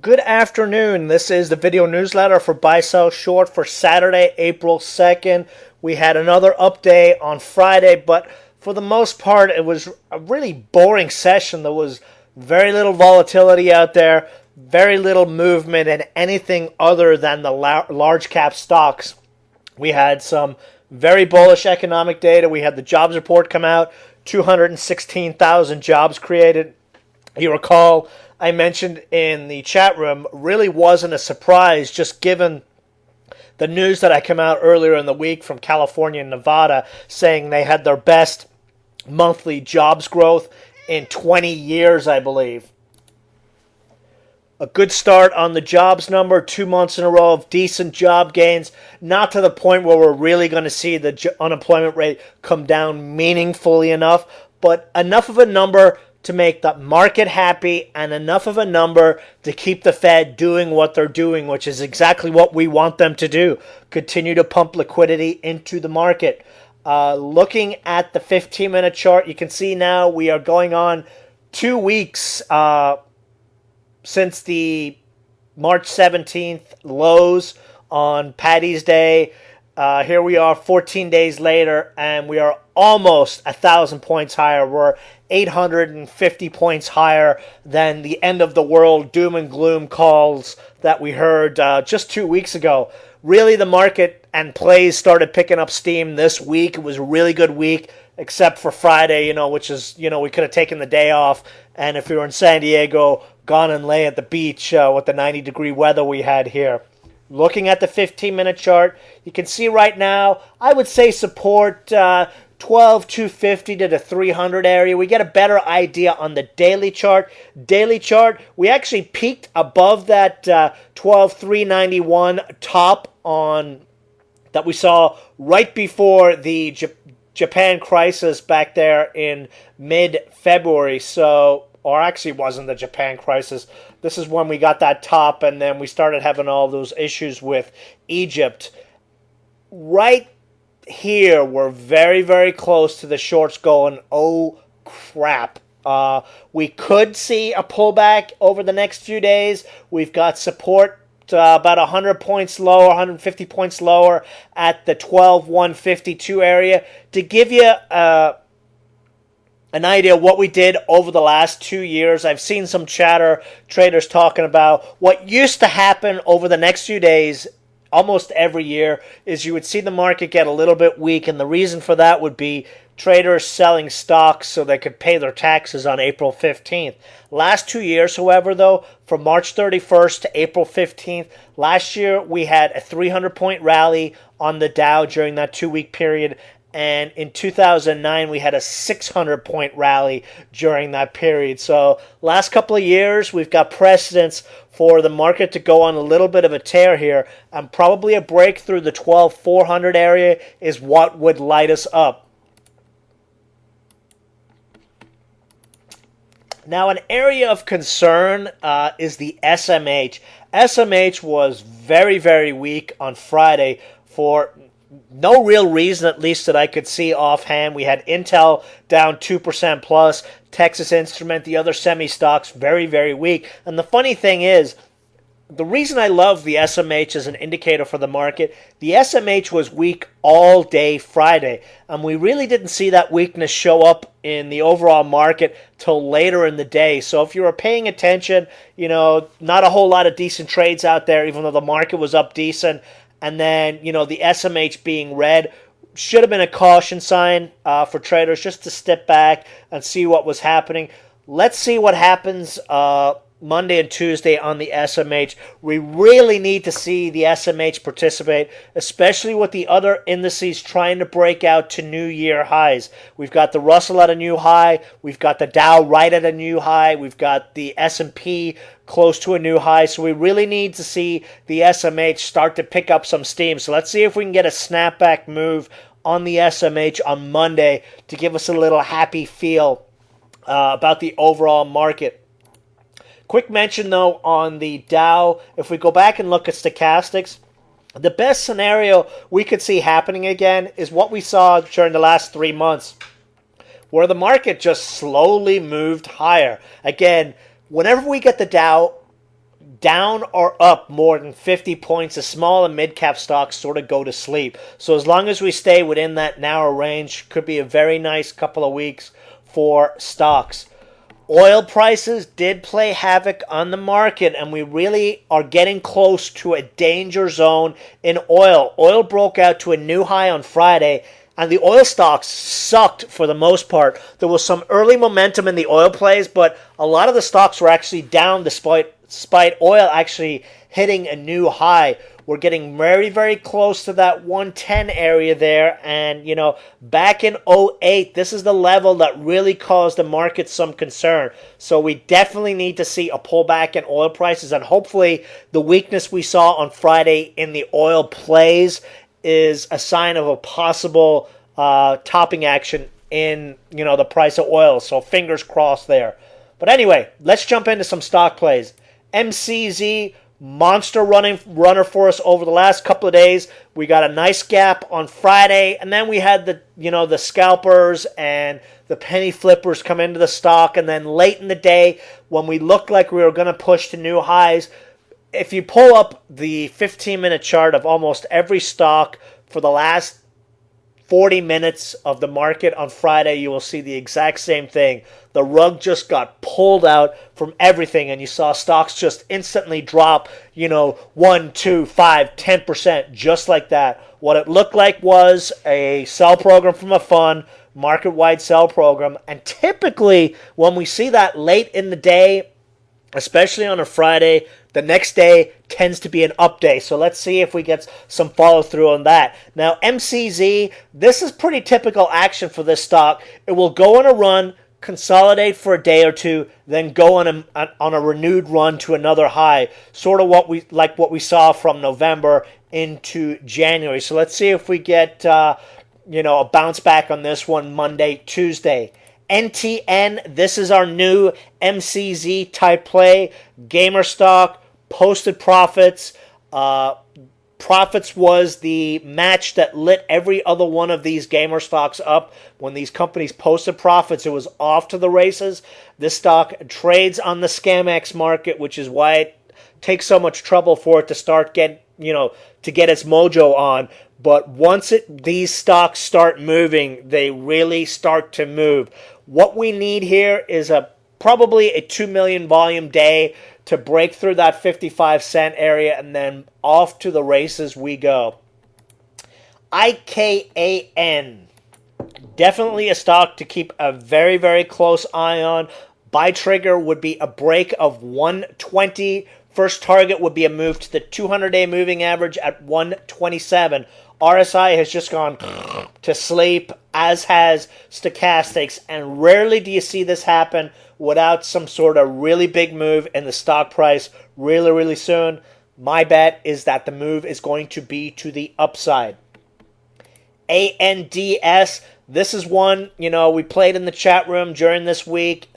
Good afternoon. This is the video newsletter for Buy Sell Short for Saturday, April 2nd. We had another update on Friday, but for the most part, it was a really boring session. There was very little volatility out there, very little movement in anything other than the large cap stocks. We had some very bullish economic data. We had the jobs report come out, 216,000 jobs created. You recall I mentioned in the chat room really wasn't a surprise, just given the news that I came out earlier in the week from California and Nevada saying they had their best monthly jobs growth in 20 years, I believe. A good start on the jobs number, 2 months in a row of decent job gains, not to the point where we're really going to see the unemployment rate come down meaningfully enough, but enough of a number to make the market happy and enough of a number to keep the Fed doing what they're doing, which is exactly what we want them to do. Continue to pump liquidity into the market. Looking at the 15-minute chart, you can see now we are going on 2 weeks since the March 17th lows on Paddy's Day. Here we are 14 days later, and we are almost 1,000 points higher. We're 850 points higher than the end of the world doom and gloom calls that we heard just 2 weeks ago. Really, the market and plays started picking up steam this week. It was a really good week, except for Friday, which is, we could have taken the day off. And if we were in San Diego, gone and lay at the beach with the 90-degree weather we had here. Looking at the 15-minute chart, you can see right now, I would say support 12,250 to the 300 area. We get a better idea on the daily chart. Daily chart, we actually peaked above that 12,391 top on that we saw right before the Japan crisis back there in mid-February. Or actually wasn't the Japan crisis. This is when we got that top, and then we started having all those issues with Egypt. Right here, we're very, very close to the shorts going, oh, crap. We could see a pullback over the next few days. We've got support about 100 points lower, 150 points lower at the 12,152 area. To give you an idea of what we did over the last 2 years. I've seen some chatter, traders talking about what used to happen over the next few days almost every year is you would see the market get a little bit weak, and the reason for that would be traders selling stocks so they could pay their taxes on April 15th. Last 2 years, however, though, from March 31st to April 15th, last year we had a 300-point rally on the Dow during that 2-week period. And in 2009, we had a 600-point rally during that period. So last couple of years, we've got precedence for the market to go on a little bit of a tear here. And probably a break through the 12,400 area is what would light us up. Now, an area of concern is the SMH. SMH was very, very weak on Friday for no real reason, at least that I could see offhand. We had Intel down 2% plus, Texas Instrument, the other semi-stocks, very, very weak. And the funny thing is, the reason I love the SMH as an indicator for the market, the SMH was weak all day Friday. And we really didn't see that weakness show up in the overall market till later in the day. So if you were paying attention, not a whole lot of decent trades out there, even though the market was up decent. And then, the SMH being red should have been a caution sign for traders just to step back and see what was happening. Let's see what happens Monday and Tuesday on the SMH. We really need to see the SMH participate, especially with the other indices trying to break out to new year highs. We've got the Russell at a new high. We've got the Dow right at a new high. We've got the S&P close to a new high. So we really need to see the SMH start to pick up some steam. So let's see if we can get a snapback move on the SMH on Monday to give us a little happy feel about the overall market. Quick mention, though, on the Dow. If we go back and look at stochastics, the best scenario we could see happening again is what we saw during the last 3 months, where the market just slowly moved higher. Again, whenever we get the Dow down or up more than 50 points, the small and mid-cap stocks sort of go to sleep. So as long as we stay within that narrow range, could be a very nice couple of weeks for stocks. Oil prices did play havoc on the market, and we really are getting close to a danger zone in oil. Oil broke out to a new high on Friday, and the oil stocks sucked for the most part. There was some early momentum in the oil plays, but a lot of the stocks were actually down despite oil actually hitting a new high. We're getting very, very close to that 110 area there. And, back in '08, this is the level that really caused the market some concern. So we definitely need to see a pullback in oil prices. And hopefully the weakness we saw on Friday in the oil plays is a sign of a possible topping action in, the price of oil. So fingers crossed there. But anyway, let's jump into some stock plays. MCZ, monster runner for us over the last couple of days. We got a nice gap on Friday, and then we had the scalpers and the penny flippers come into the stock, and then late in the day when we looked like we were going to push to new highs, if you pull up the 15-minute chart of almost every stock for the last 40 minutes of the market on Friday, you will see the exact same thing. The rug just got pulled out from everything, and you saw stocks just instantly drop, 1, 2, 5, 10%, just like that. What it looked like was a sell program from a fund, market-wide sell program, and typically when we see that late in the day, especially on a Friday, the next day tends to be an up day. So let's see if we get some follow through on that. Now, MCZ, this is pretty typical action for this stock. It will go on a run, consolidate for a day or two, then go on a renewed run to another high. Sort of what we saw from November into January. So let's see if we get a bounce back on this one Monday, Tuesday. NTN, this is our new MCZ type play. Gamer stock, posted profits. Profits was the match that lit every other one of these gamer stocks up. When these companies posted profits, it was off to the races. This stock trades on the Scamex market, which is why it takes so much trouble for it to start to get its mojo on. But once these stocks start moving, they really start to move. What we need here is probably a 2 million volume day to break through that 55-cent area, and then off to the races we go. IKAN, definitely a stock to keep a very, very close eye on. Buy trigger would be a break of 120. First target would be a move to the 200-day moving average at 127. RSI has just gone to sleep, as has Stochastics, and rarely do you see this happen without some sort of really big move in the stock price really, really soon. My bet is that the move is going to be to the upside. ANDS, this is one, we played in the chat room during this week.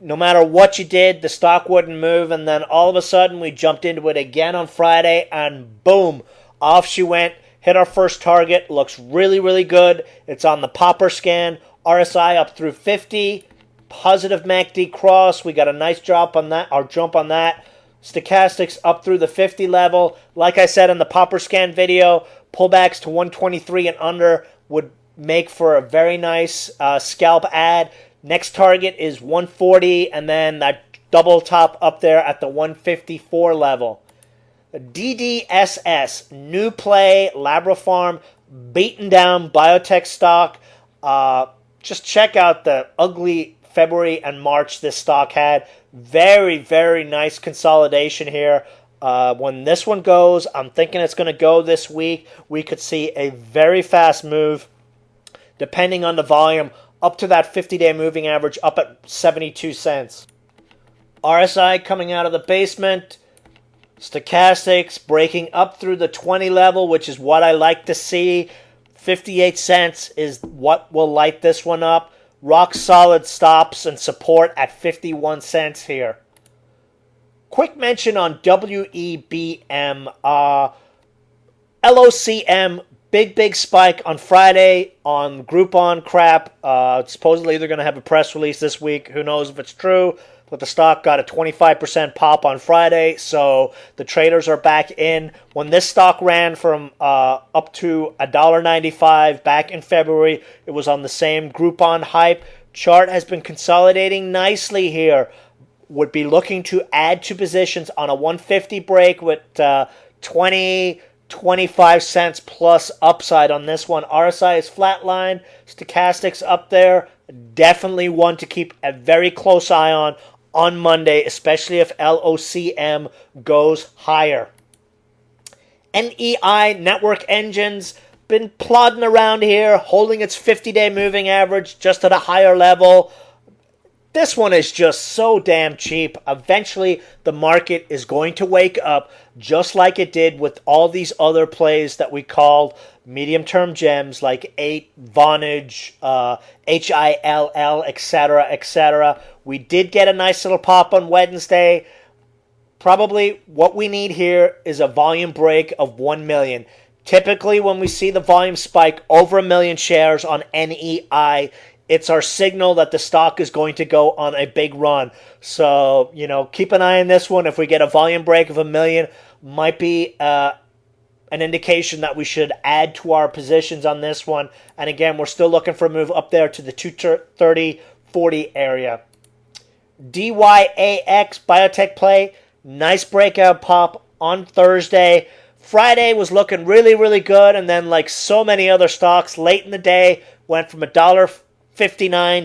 No matter what you did, the stock wouldn't move, and then all of a sudden we jumped into it again on Friday, and boom, off she went. Hit our first target. Looks really, really good. It's on the popper scan. RSI up through 50. Positive MACD cross. We got a nice jump on that. Stochastics up through the 50 level. Like I said in the popper scan video, pullbacks to 123 and under would make for a very nice scalp add. Next target is 140, and then that double top up there at the 154 level. DDSS, new play, Labrafarm, beaten down biotech stock. Just check out the ugly February and March this stock had. Very, very nice consolidation here. When this one goes, I'm thinking it's going to go this week. We could see a very fast move, depending on the volume, up to that 50-day moving average, up at 72 cents. RSI coming out of the basement. Stochastics breaking up through the 20 level, which is what I like to see. 58 cents is what will light this one up. Rock solid stops and support at 51 cents here. Quick mention on WEBM. LOCM, big spike on Friday on Groupon crap. Supposedly they're going to have a press release this week. Who knows if it's true. but the stock got a 25% pop on Friday, so the traders are back in. When this stock ran from up to $1.95 back in February, it was on the same Groupon hype. Chart has been consolidating nicely here. Would be looking to add to positions on a 150 break with 25 cents plus upside on this one. RSI is flatline. Stochastics up there. Definitely one to keep a very close eye on Monday, especially if LOCM goes higher. NEI, Network Engines, been plodding around here, holding its 50-day moving average just at a higher level. This one is just so damn cheap. Eventually, the market is going to wake up just like it did with all these other plays that we called medium-term gems like 8, Vonage, HILL, etc., etc. We did get a nice little pop on Wednesday. Probably what we need here is a volume break of 1 million. Typically, when we see the volume spike over 1 million shares on NEI, it's our signal that the stock is going to go on a big run. So, keep an eye on this one. If we get a volume break of 1 million, might be an indication that we should add to our positions on this one. And again, we're still looking for a move up there to the 230-40 area. DYAX, biotech play, nice breakout pop on Thursday. Friday was looking really, really good. And then like so many other stocks, late in the day, went from $1.59,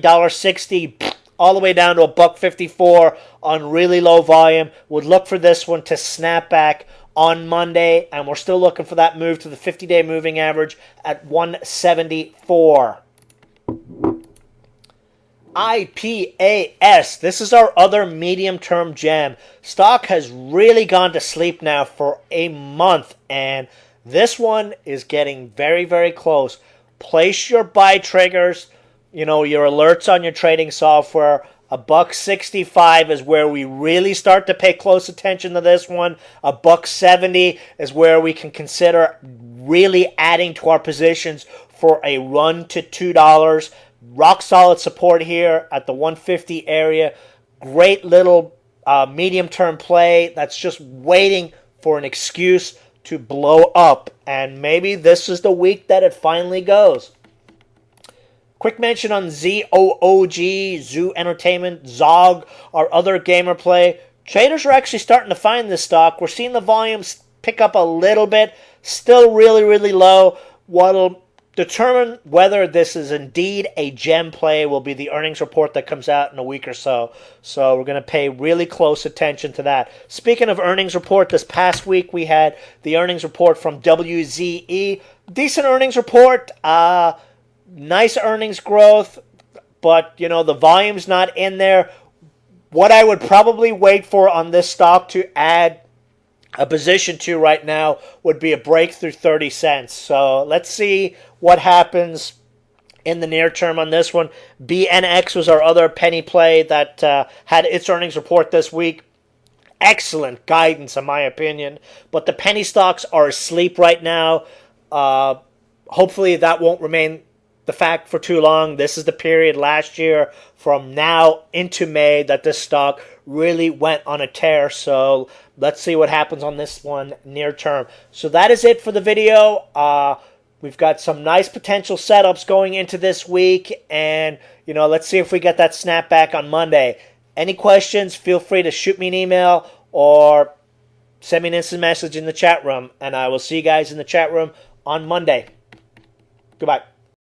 $1.60, all the way down to $1.54 on really low volume. Would look for this one to snap back on Monday, and we're still looking for that move to the 50-day moving average at 174. IPAS, this is our other medium-term gem. Stock has really gone to sleep now for a month, and this one is getting very, very close. Place your buy triggers, your alerts on your trading software. $1.65 is where we really start to pay close attention to this one. $1.70 is where we can consider really adding to our positions for a run to $2. Rock solid support here at the 150 area. Great little medium-term play that's just waiting for an excuse to blow up. And maybe this is the week that it finally goes. Quick mention on ZOOG, Zoo Entertainment, ZOG, our other gamer play. Traders are actually starting to find this stock. We're seeing the volumes pick up a little bit. Still really, really low. What'll determine whether this is indeed a gem play will be the earnings report that comes out in a week or so. So we're going to pay really close attention to that. Speaking of earnings report, this past week we had the earnings report from WZE. Decent earnings report. Nice earnings growth, but, the volume's not in there. What I would probably wait for on this stock to add a position to right now would be a break through 30 cents. So let's see what happens in the near term on this one. BNX was our other penny play that had its earnings report this week. Excellent guidance, in my opinion. But the penny stocks are asleep right now. Hopefully that won't remain the fact for too long. This is the period last year from now into May that this stock really went on a tear. So let's see what happens on this one near term. So that is it for the video. We've got some nice potential setups going into this week. And, let's see if we get that snapback on Monday. Any questions, feel free to shoot me an email or send me an instant message in the chat room. And I will see you guys in the chat room on Monday. Goodbye.